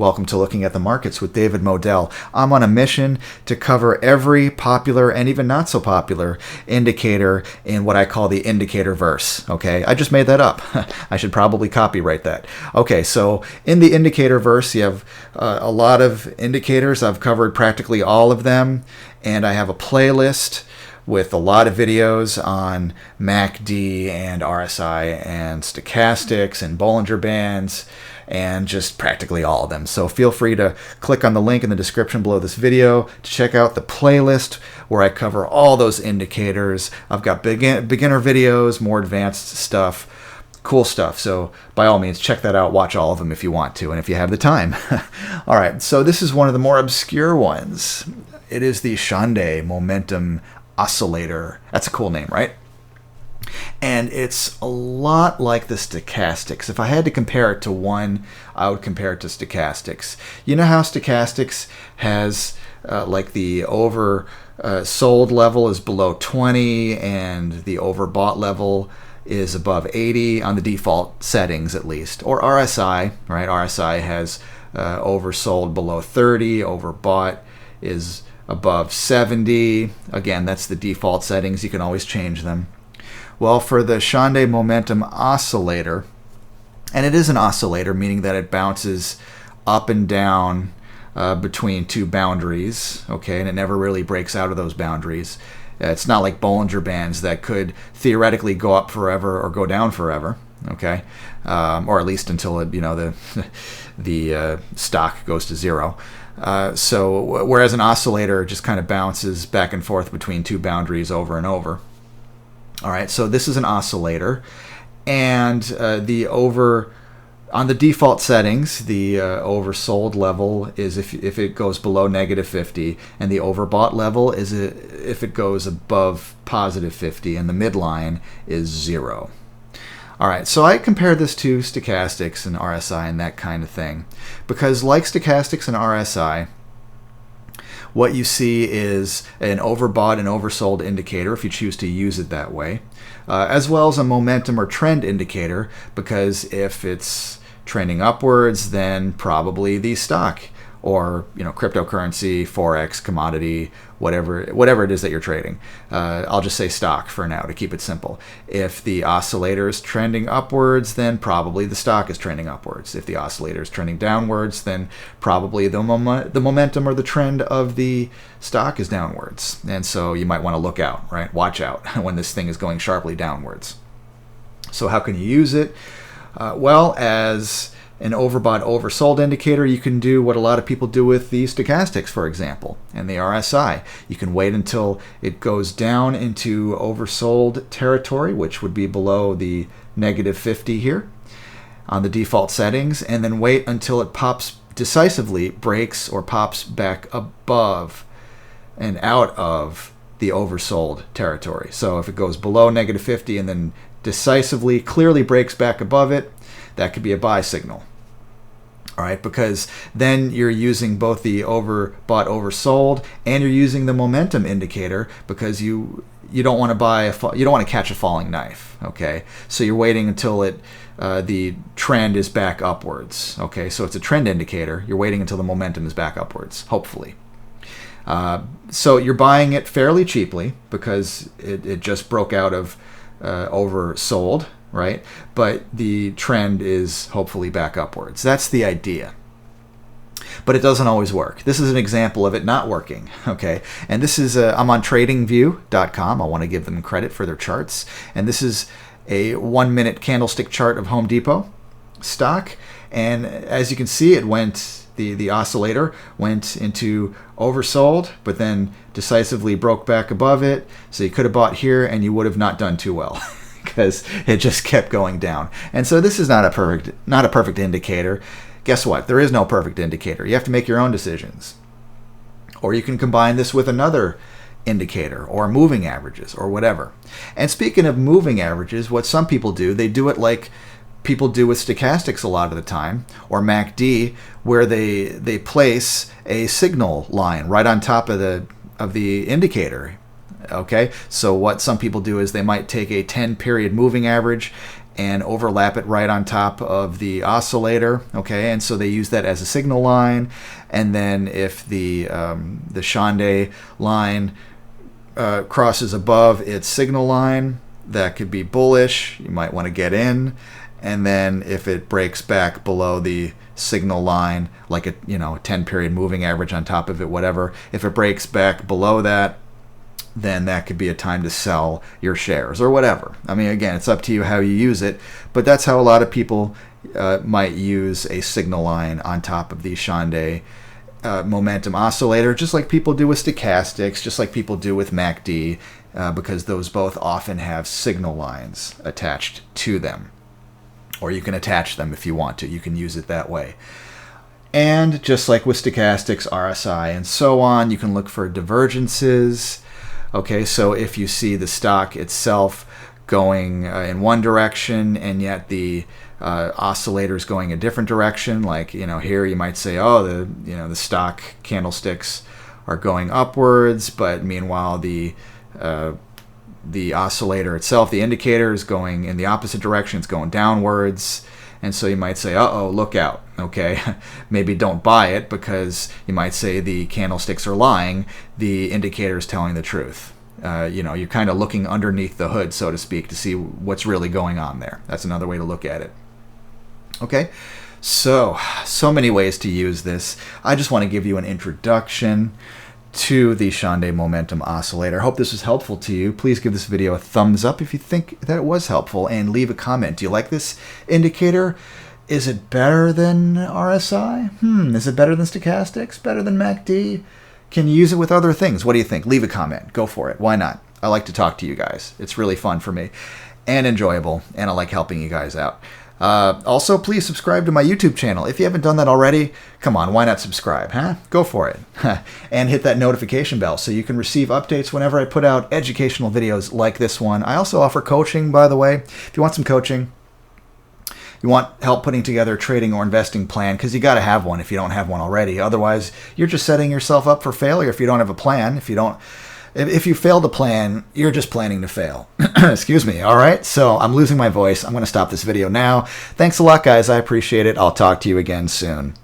Welcome to Looking at the Markets with David Modell. I'm on a mission to cover every popular and even not so popular indicator in what I call the indicator verse. Okay, I just made that up. I should probably copyright that. Okay, so in the indicator verse, you have a lot of indicators. I've covered practically all of them, and I have a playlist with a lot of videos on MACD and RSI and stochastics and Bollinger Bands and just practically all of them. So feel free to click on the link in the description below this video to check out the playlist where I cover all those indicators. I've got beginner videos, more advanced stuff, cool stuff. So by all means, check that out. Watch all of them if you want to and if you have the time. All right, so this is one of the more obscure ones. It is the Shande Momentum Oscillator. That's a cool name, right? And it's a lot like the stochastics. If I had to compare it to one, I would compare it to stochastics. You know how stochastics has like the oversold level is below 20 and the overbought level is above 80 on the default settings at least. Or RSI, right? RSI has oversold below 30, overbought is above 70. Again, that's the default settings. You can always change them. Well, for the Shande Momentum Oscillator, and it is an oscillator, meaning that it bounces up and down between two boundaries, okay, and it never really breaks out of those boundaries. It's not like Bollinger Bands that could theoretically go up forever or go down forever, okay, or at least until it, the stock goes to zero. So whereas an oscillator just kind of bounces back and forth between two boundaries over and over. All right, so this is an oscillator, and on the default settings, the oversold level is if it goes below -50, and the overbought level is if it goes above +50, and the midline is 0. All right, so I compare this to stochastics and RSI and that kind of thing, because like stochastics and RSI, what you see is an overbought and oversold indicator if you choose to use it that way, as well as a momentum or trend indicator, because if it's trending upwards, then probably the stock or cryptocurrency, forex, commodity, whatever it is that you're trading. I'll just say stock for now to keep it simple. If the oscillator is trending upwards, then probably the stock is trending upwards. If the oscillator is trending downwards, then probably the momentum or the trend of the stock is downwards. And so you might want to look out, right? Watch out when this thing is going sharply downwards. So how can you use it? Well, as an overbought, oversold indicator, you can do what a lot of people do with the stochastics, for example, and the RSI. You can wait until it goes down into oversold territory, which would be below the -50 here on the default settings, and then wait until it pops decisively, breaks or pops back above and out of the oversold territory. So if it goes below -50 and then decisively, clearly breaks back above it, that could be a buy signal. All right, because then you're using both the overbought, oversold, and you're using the momentum indicator, because you don't want to you don't want to catch a falling knife. Okay, so you're waiting until the trend is back upwards. Okay, so it's a trend indicator. You're waiting until the momentum is back upwards, hopefully. So you're buying it fairly cheaply because it just broke out of oversold, right? But the trend is hopefully back upwards. That's the idea. But it doesn't always work. This is an example of it not working, okay? And this is, I'm on tradingview.com. I want to give them credit for their charts. And this is a 1-minute candlestick chart of Home Depot stock. And as you can see, it went, the oscillator went into oversold, but then decisively broke back above it. So you could have bought here and you would have not done too well, because it just kept going down. And so this is not a perfect indicator. Guess what? There is no perfect indicator. You have to make your own decisions. Or you can combine this with another indicator or moving averages or whatever. And speaking of moving averages, what some people do, they do it like people do with stochastics a lot of the time, or MACD, where they place a signal line right on top of the indicator. Okay, so what some people do is they might take a 10-period moving average and overlap it right on top of the oscillator. Okay, and so they use that as a signal line. And then if the Shande line crosses above its signal line, that could be bullish. You might want to get in. And then if it breaks back below the signal line, like a 10-period moving average on top of it, whatever, if it breaks back below that, then that could be a time to sell your shares or whatever. I mean, again, it's up to you how you use it, but that's how a lot of people might use a signal line on top of the Shande momentum oscillator, just like people do with stochastics, just like people do with MACD, because those both often have signal lines attached to them. Or you can attach them if you want to. You can use it that way. And just like with stochastics, RSI, and so on, you can look for divergences. Okay, so if you see the stock itself going in one direction and yet the oscillator is going a different direction, like here you might say, oh, the stock candlesticks are going upwards, but meanwhile the oscillator itself, the indicator, is going in the opposite direction. It's going downwards. And so you might say, uh-oh, look out. Okay, maybe don't buy it, because you might say the candlesticks are lying. The indicator is telling the truth. You're kind of looking underneath the hood, so to speak, to see what's really going on there. That's another way to look at it. Okay, so many ways to use this. I just want to give you an introduction to the Shande Momentum Oscillator. I hope this was helpful to you. Please give this video a thumbs up if you think that it was helpful, and leave a comment. Do you like this indicator? Is it better than RSI? Is it better than stochastics? Better than MACD? Can you use it with other things? What do you think? Leave a comment. Go for it. Why not? I like to talk to you guys. It's really fun for me and enjoyable, and I like helping you guys out. Also, please subscribe to my YouTube channel. If you haven't done that already, come on, why not subscribe, huh? Go for it. And hit that notification bell so you can receive updates whenever I put out educational videos like this one. I also offer coaching, by the way. If you want some coaching, you want help putting together a trading or investing plan, because you got to have one if you don't have one already. Otherwise, you're just setting yourself up for failure if you don't have a plan. If you fail to plan, you're just planning to fail. Excuse me. All right. So I'm losing my voice. I'm going to stop this video now. Thanks a lot, guys. I appreciate it. I'll talk to you again soon.